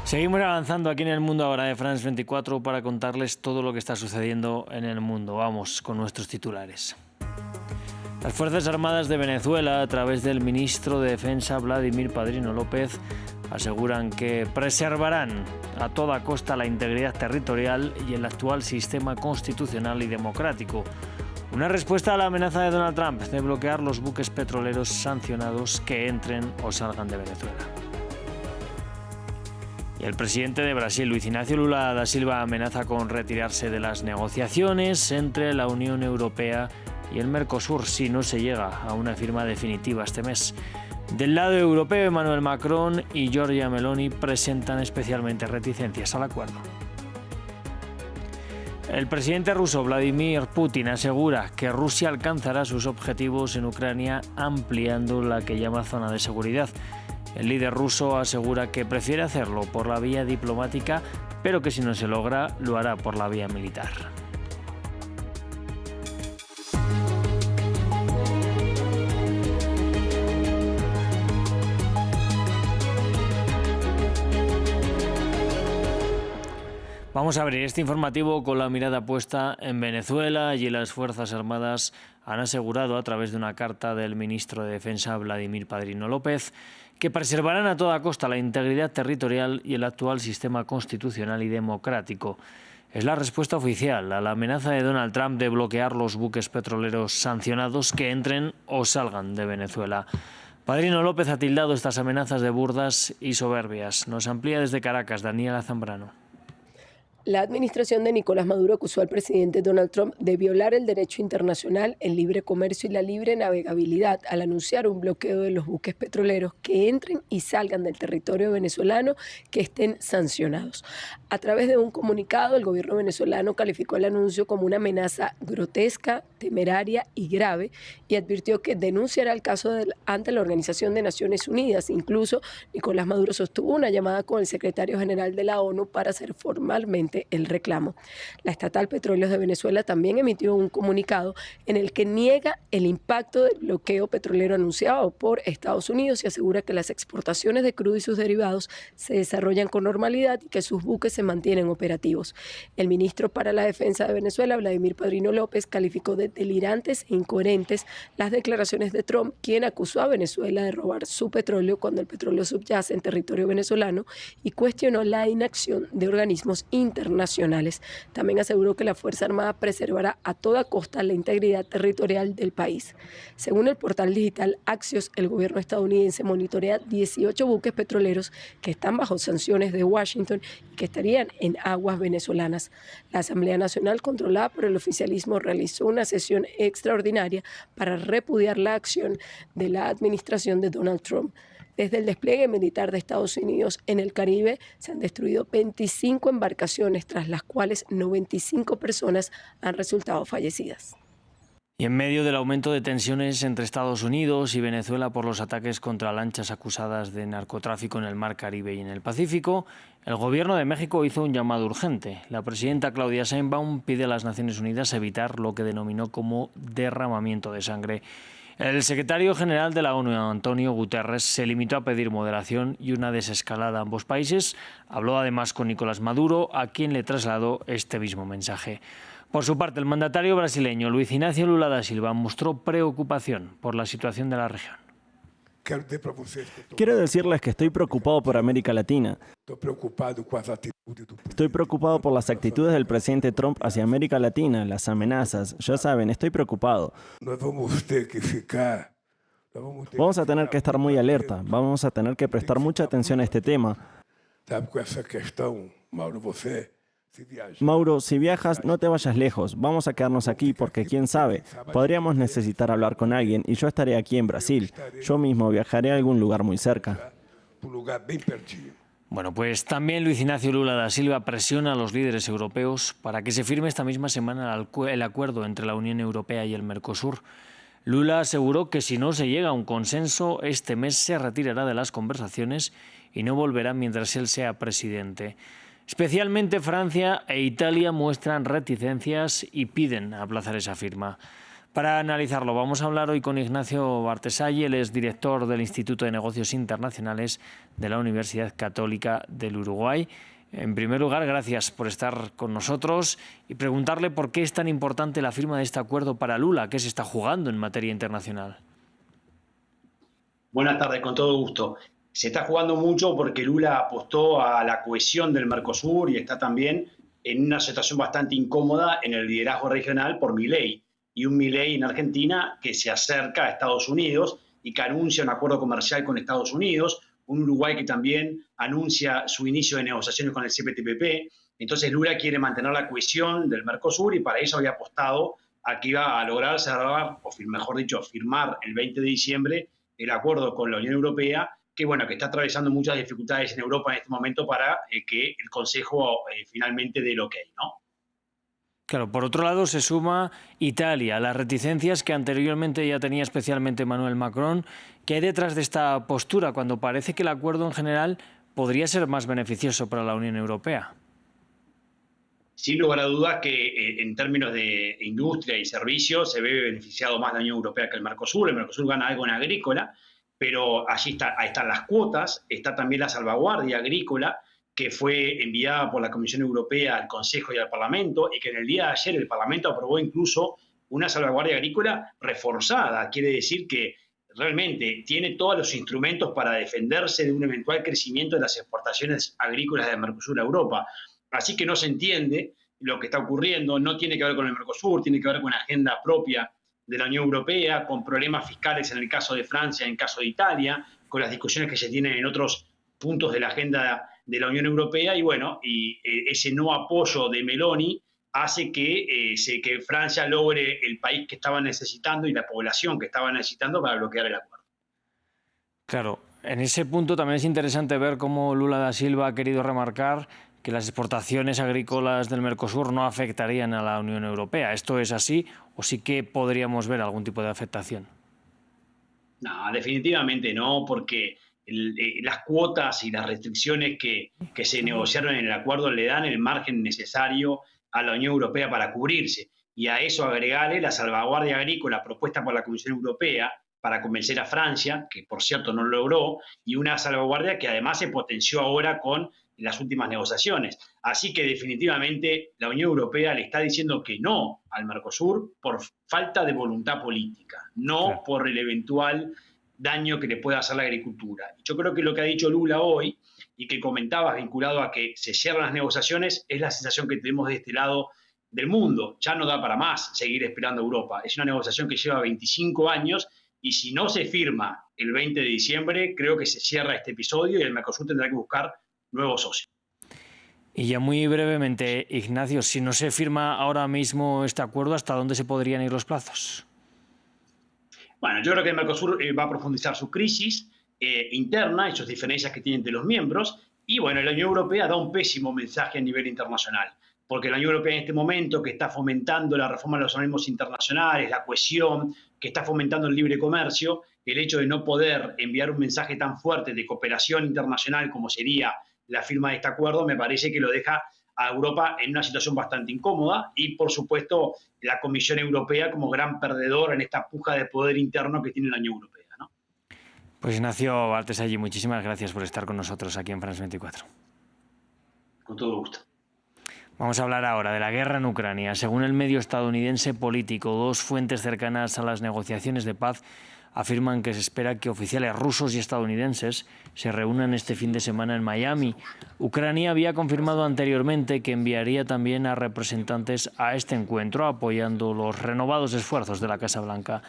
Seguimos avanzando aquí en el mundo ahora de France 24 para contarles todo lo que está sucediendo en el mundo. Vamos con nuestros titulares. Las Fuerzas Armadas de Venezuela, a través del ministro de Defensa Vladimir Padrino López, aseguran que preservarán a toda costa la integridad territorial y el actual sistema constitucional y democrático. Una respuesta a la amenaza de Donald Trump de bloquear los buques petroleros sancionados que entren o salgan de Venezuela. Y el presidente de Brasil, Luis Inácio Lula da Silva, amenaza con retirarse de las negociaciones entre la Unión Europea y el Mercosur si no se llega a una firma definitiva este mes. Del lado europeo, Emmanuel Macron y Giorgia Meloni presentan especialmente reticencias al acuerdo. El presidente ruso Vladimir Putin asegura que Rusia alcanzará sus objetivos en Ucrania ampliando la que llama zona de seguridad. El líder ruso asegura que prefiere hacerlo por la vía diplomática, pero que si no se logra, lo hará por la vía militar. Vamos a abrir este informativo con la mirada puesta en Venezuela. Allí las Fuerzas Armadas han asegurado a través de una carta del ministro de Defensa Vladimir Padrino López que preservarán a toda costa la integridad territorial y el actual sistema constitucional y democrático. Es la respuesta oficial a la amenaza de Donald Trump de bloquear los buques petroleros sancionados que entren o salgan de Venezuela. Padrino López ha tildado estas amenazas de burdas y soberbias. Nos amplía desde Caracas Daniela Zambrano. La administración de Nicolás Maduro acusó al presidente Donald Trump de violar el derecho internacional, el libre comercio y la libre navegabilidad al anunciar un bloqueo de los buques petroleros que entren y salgan del territorio venezolano que estén sancionados. A través de un comunicado, el gobierno venezolano calificó el anuncio como una amenaza grotesca, temeraria y grave y advirtió que denunciará el caso ante la Organización de Naciones Unidas. Incluso, Nicolás Maduro sostuvo una llamada con el secretario general de la ONU para hacer formalmente el reclamo. La estatal Petróleos de Venezuela también emitió un comunicado en el que niega el impacto del bloqueo petrolero anunciado por Estados Unidos y asegura que las exportaciones de crudo y sus derivados se desarrollan con normalidad y que sus buques se mantienen operativos. El ministro para la Defensa de Venezuela, Vladimir Padrino López, calificó de delirantes e incoherentes las declaraciones de Trump, quien acusó a Venezuela de robar su petróleo cuando el petróleo subyace en territorio venezolano y cuestionó la inacción de organismos internacionales. También aseguró que la Fuerza Armada preservará a toda costa la integridad territorial del país. Según el portal digital Axios, el gobierno estadounidense monitorea 18 buques petroleros que están bajo sanciones de Washington y que estarían en aguas venezolanas. La Asamblea Nacional, controlada por el oficialismo, realizó una sesión extraordinaria para repudiar la acción de la administración de Donald Trump. Desde el despliegue militar de Estados Unidos en el Caribe se han destruido 25 embarcaciones, tras las cuales 95 personas han resultado fallecidas. Y en medio del aumento de tensiones entre Estados Unidos y Venezuela por los ataques contra lanchas acusadas de narcotráfico en el Mar Caribe y en el Pacífico, el gobierno de México hizo un llamado urgente. La presidenta Claudia Sheinbaum pide a las Naciones Unidas evitar lo que denominó como derramamiento de sangre. El secretario general de la ONU, Antonio Guterres, se limitó a pedir moderación y una desescalada a ambos países. Habló además con Nicolás Maduro, a quien le trasladó este mismo mensaje. Por su parte, el mandatario brasileño Luis Inácio Lula da Silva mostró preocupación por la situación de la región. Quiero decirles que estoy preocupado por América Latina. Estoy preocupado por las actitudes del presidente Trump hacia América Latina, las amenazas. Ya saben, estoy preocupado. Vamos a tener que estar muy alerta. Vamos a tener que prestar mucha atención a este tema. Mauro, si viajas, no te vayas lejos. Vamos a quedarnos aquí porque, quién sabe, podríamos necesitar hablar con alguien y yo estaré aquí en Brasil. Yo mismo viajaré a algún lugar muy cerca. Bueno, pues también Luis Inácio Lula da Silva presiona a los líderes europeos para que se firme esta misma semana el acuerdo entre la Unión Europea y el Mercosur. Lula aseguró que si no se llega a un consenso, este mes se retirará de las conversaciones y no volverá mientras él sea presidente. Especialmente Francia e Italia muestran reticencias y piden aplazar esa firma. Para analizarlo, vamos a hablar hoy con Ignacio Bartesaggi, él es director del Instituto de Negocios Internacionales de la Universidad Católica del Uruguay. En primer lugar, gracias por estar con nosotros y preguntarle por qué es tan importante la firma de este acuerdo para Lula, qué se está jugando en materia internacional. Buenas tardes, con todo gusto. Se está jugando mucho porque Lula apostó a la cohesión del Mercosur y está también en una situación bastante incómoda en el liderazgo regional por Milei. Y un Milei en Argentina que se acerca a Estados Unidos y que anuncia un acuerdo comercial con Estados Unidos, un Uruguay que también anuncia su inicio de negociaciones con el CPTPP. Entonces Lula quiere mantener la cohesión del Mercosur y para eso había apostado a que iba a lograr cerrar, o mejor dicho, firmar el 20 de diciembre el acuerdo con la Unión Europea, que bueno, que está atravesando muchas dificultades en Europa en este momento para que el Consejo finalmente dé el ok, ¿no? Claro, por otro lado se suma Italia, las reticencias que anteriormente ya tenía especialmente Emmanuel Macron. ¿Qué hay detrás de esta postura cuando parece que el acuerdo en general podría ser más beneficioso para la Unión Europea? Sin lugar a dudas que en términos de industria y servicios se ve beneficiado más la Unión Europea que el Mercosur. El Mercosur gana algo en agrícola, pero allí ahí están las cuotas, está también la salvaguardia agrícola, que fue enviada por la Comisión Europea al Consejo y al Parlamento, y que en el día de ayer el Parlamento aprobó incluso una salvaguardia agrícola reforzada. Quiere decir que realmente tiene todos los instrumentos para defenderse de un eventual crecimiento de las exportaciones agrícolas de Mercosur a Europa. Así que no se entiende lo que está ocurriendo, no tiene que ver con el Mercosur, tiene que ver con una agenda propia de la Unión Europea, con problemas fiscales en el caso de Francia, en el caso de Italia, con las discusiones que se tienen en otros puntos de la agenda de la Unión Europea y bueno, ese no apoyo de Meloni hace que Francia logre el país que estaba necesitando y la población que estaba necesitando para bloquear el acuerdo. Claro, en ese punto también es interesante ver cómo Lula da Silva ha querido remarcar que las exportaciones agrícolas del Mercosur no afectarían a la Unión Europea. ¿Esto es así o sí que podríamos ver algún tipo de afectación? No, definitivamente no, porque las cuotas y las restricciones que se negociaron en el acuerdo le dan el margen necesario a la Unión Europea para cubrirse. Y a eso agregarle la salvaguardia agrícola propuesta por la Comisión Europea para convencer a Francia, que por cierto no lo logró, y una salvaguardia que además se potenció ahora con las últimas negociaciones. Así que definitivamente la Unión Europea le está diciendo que no al Mercosur por falta de voluntad política, no por el eventual daño que le pueda hacer la agricultura. Yo creo que lo que ha dicho Lula hoy y que comentabas vinculado a que se cierran las negociaciones es la sensación que tenemos de este lado del mundo. Ya no da para más seguir esperando a Europa. Es una negociación que lleva 25 años y si no se firma el 20 de diciembre, creo que se cierra este episodio y el Mercosur tendrá que buscar nuevos socios. Y ya muy brevemente, Ignacio, si no se firma ahora mismo este acuerdo, ¿hasta dónde se podrían ir los plazos? Bueno, yo creo que el Mercosur va a profundizar su crisis interna y sus diferencias que tiene entre los miembros. Y bueno, la Unión Europea da un pésimo mensaje a nivel internacional, porque la Unión Europea en este momento que está fomentando la reforma de los organismos internacionales, la cohesión, que está fomentando el libre comercio, el hecho de no poder enviar un mensaje tan fuerte de cooperación internacional como sería la firma de este acuerdo, me parece que lo deja a Europa en una situación bastante incómoda y, por supuesto, la Comisión Europea como gran perdedor en esta puja de poder interno que tiene la Unión Europea, ¿no? Pues Ignacio Bartesaggi, muchísimas gracias por estar con nosotros aquí en France 24. Con todo gusto. Vamos a hablar ahora de la guerra en Ucrania. Según el medio estadounidense Político, dos fuentes cercanas a las negociaciones de paz afirman que se espera que oficiales rusos y estadounidenses se reúnan este fin de semana en Miami. Ucrania había confirmado anteriormente que enviaría también a representantes a este encuentro, apoyando los renovados esfuerzos de la Casa Blanca.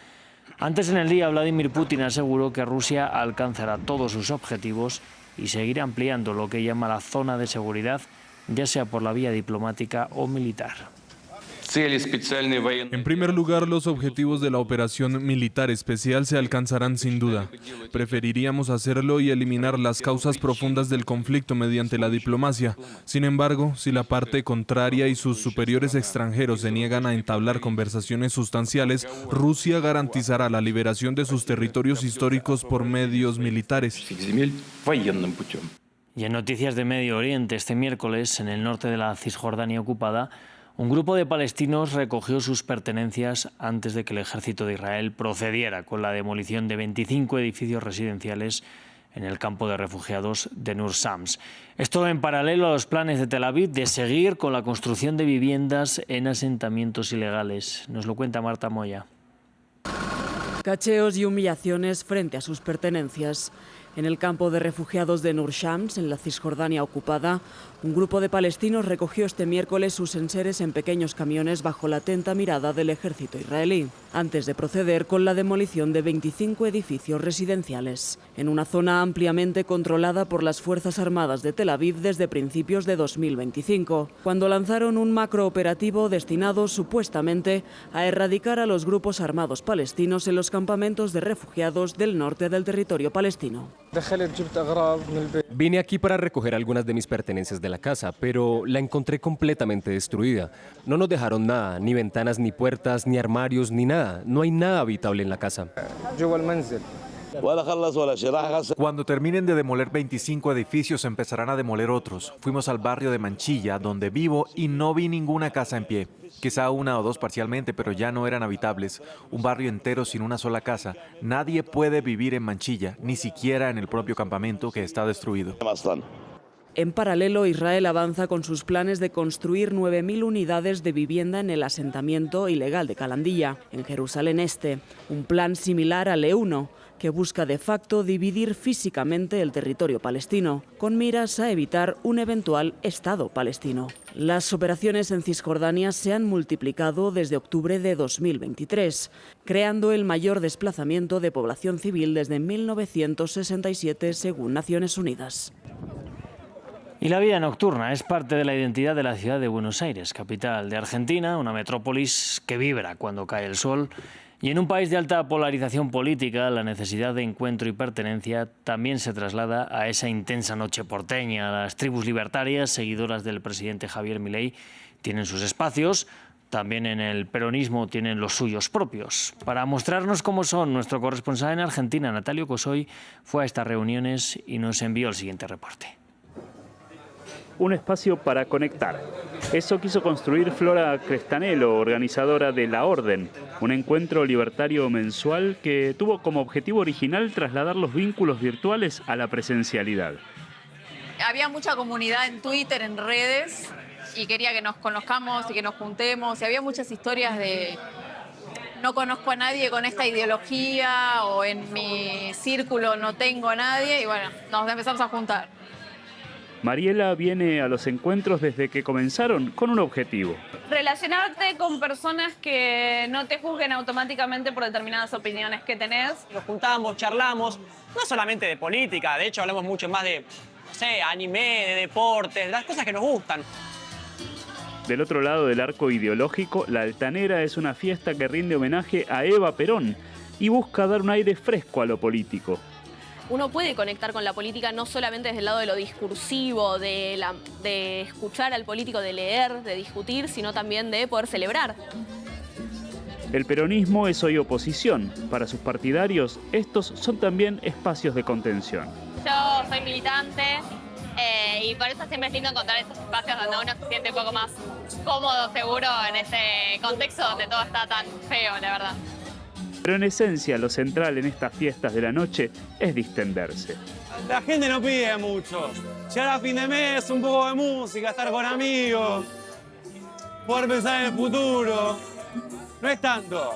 Antes en el día, Vladimir Putin aseguró que Rusia alcanzará todos sus objetivos y seguirá ampliando lo que llama la zona de seguridad, ya sea por la vía diplomática o militar. En primer lugar, los objetivos de la operación militar especial se alcanzarán sin duda. Preferiríamos hacerlo y eliminar las causas profundas del conflicto mediante la diplomacia. Sin embargo, si la parte contraria y sus superiores extranjeros se niegan a entablar conversaciones sustanciales, Rusia garantizará la liberación de sus territorios históricos por medios militares. Y en noticias de Medio Oriente, este miércoles, en el norte de la Cisjordania ocupada, Un grupo de palestinos recogió sus pertenencias antes de que el ejército de Israel procediera con la demolición de 25 edificios residenciales en el campo de refugiados de Nur Shams. Esto en paralelo a los planes de Tel Aviv de seguir con la construcción de viviendas en asentamientos ilegales. Nos lo cuenta Marta Moya. Cacheos y humillaciones frente a sus pertenencias. En el campo de refugiados de Nur Shams, en la Cisjordania ocupada, un grupo de palestinos recogió este miércoles sus enseres en pequeños camiones bajo la atenta mirada del ejército israelí, antes de proceder con la demolición de 25 edificios residenciales, en una zona ampliamente controlada por las Fuerzas Armadas de Tel Aviv desde principios de 2025, cuando lanzaron un macrooperativo destinado supuestamente a erradicar a los grupos armados palestinos en los campamentos de refugiados del norte del territorio palestino. Vine aquí para recoger algunas de mis pertenencias de la casa, pero la encontré completamente destruida. No nos dejaron nada, ni ventanas, ni puertas, ni armarios, ni nada. No hay nada habitable en la casa. Cuando terminen de demoler 25 edificios, empezarán a demoler otros. Fuimos al barrio de Manchilla, donde vivo, y no vi ninguna casa en pie. Quizá una o dos parcialmente, pero ya no eran habitables. Un barrio entero sin una sola casa. Nadie puede vivir en Manchilla, ni siquiera en el propio campamento que está destruido. En paralelo, Israel avanza con sus planes de construir 9.000 unidades de vivienda en el asentamiento ilegal de Calandilla, en Jerusalén Este. Un plan similar al E1, que busca de facto dividir físicamente el territorio palestino, con miras a evitar un eventual Estado palestino. Las operaciones en Cisjordania se han multiplicado desde octubre de 2023, creando el mayor desplazamiento de población civil desde 1967, según Naciones Unidas. Y la vida nocturna es parte de la identidad de la ciudad de Buenos Aires, capital de Argentina, una metrópolis que vibra cuando cae el sol. Y en un país de alta polarización política, la necesidad de encuentro y pertenencia también se traslada a esa intensa noche porteña. Las tribus libertarias, seguidoras del presidente Javier Milei, tienen sus espacios. También en el peronismo tienen los suyos propios. Para mostrarnos cómo son, nuestro corresponsal en Argentina, Natalio Cosoy, fue a estas reuniones y nos envió el siguiente reporte. Un espacio para conectar. Eso quiso construir Flora Crestanelo, organizadora de La Orden, un encuentro libertario mensual que tuvo como objetivo original trasladar los vínculos virtuales a la presencialidad. Había mucha comunidad en Twitter, en redes, y quería que nos conozcamos y que nos juntemos. Y había muchas historias de no conozco a nadie con esta ideología o en mi círculo no tengo a nadie. Y bueno, nos empezamos a juntar. Mariela viene a los encuentros desde que comenzaron con un objetivo. Relacionarte con personas que no te juzguen automáticamente por determinadas opiniones que tenés. Nos juntamos, charlamos, no solamente de política, de hecho hablamos mucho más de, no sé, anime, de deportes, las cosas que nos gustan. Del otro lado del arco ideológico, La Altanera es una fiesta que rinde homenaje a Eva Perón y busca dar un aire fresco a lo político. Uno puede conectar con la política no solamente desde el lado de lo discursivo, de escuchar al político, de leer, de discutir, sino también de poder celebrar. El peronismo es hoy oposición. Para sus partidarios, estos son también espacios de contención. Yo soy militante y por eso siempre es lindo encontrar estos espacios donde uno se siente un poco más cómodo, seguro, en este contexto donde todo está tan feo, la verdad. Pero en esencia, lo central en estas fiestas de la noche es distenderse. La gente no pide mucho. Llegar a fin de mes, un poco de música, estar con amigos, poder pensar en el futuro. No es tanto.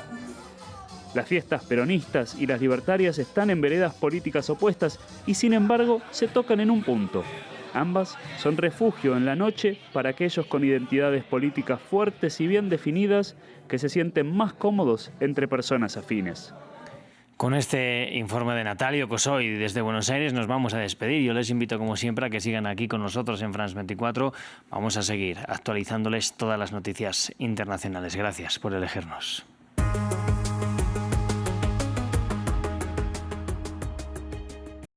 Las fiestas peronistas y las libertarias están en veredas políticas opuestas y sin embargo se tocan en un punto. Ambas son refugio en la noche para aquellos con identidades políticas fuertes y bien definidas que se sienten más cómodos entre personas afines. Con este informe de Natalio Cosoy desde Buenos Aires nos vamos a despedir. Yo les invito, como siempre, a que sigan aquí con nosotros en France 24. Vamos a seguir actualizándoles todas las noticias internacionales. Gracias por elegirnos.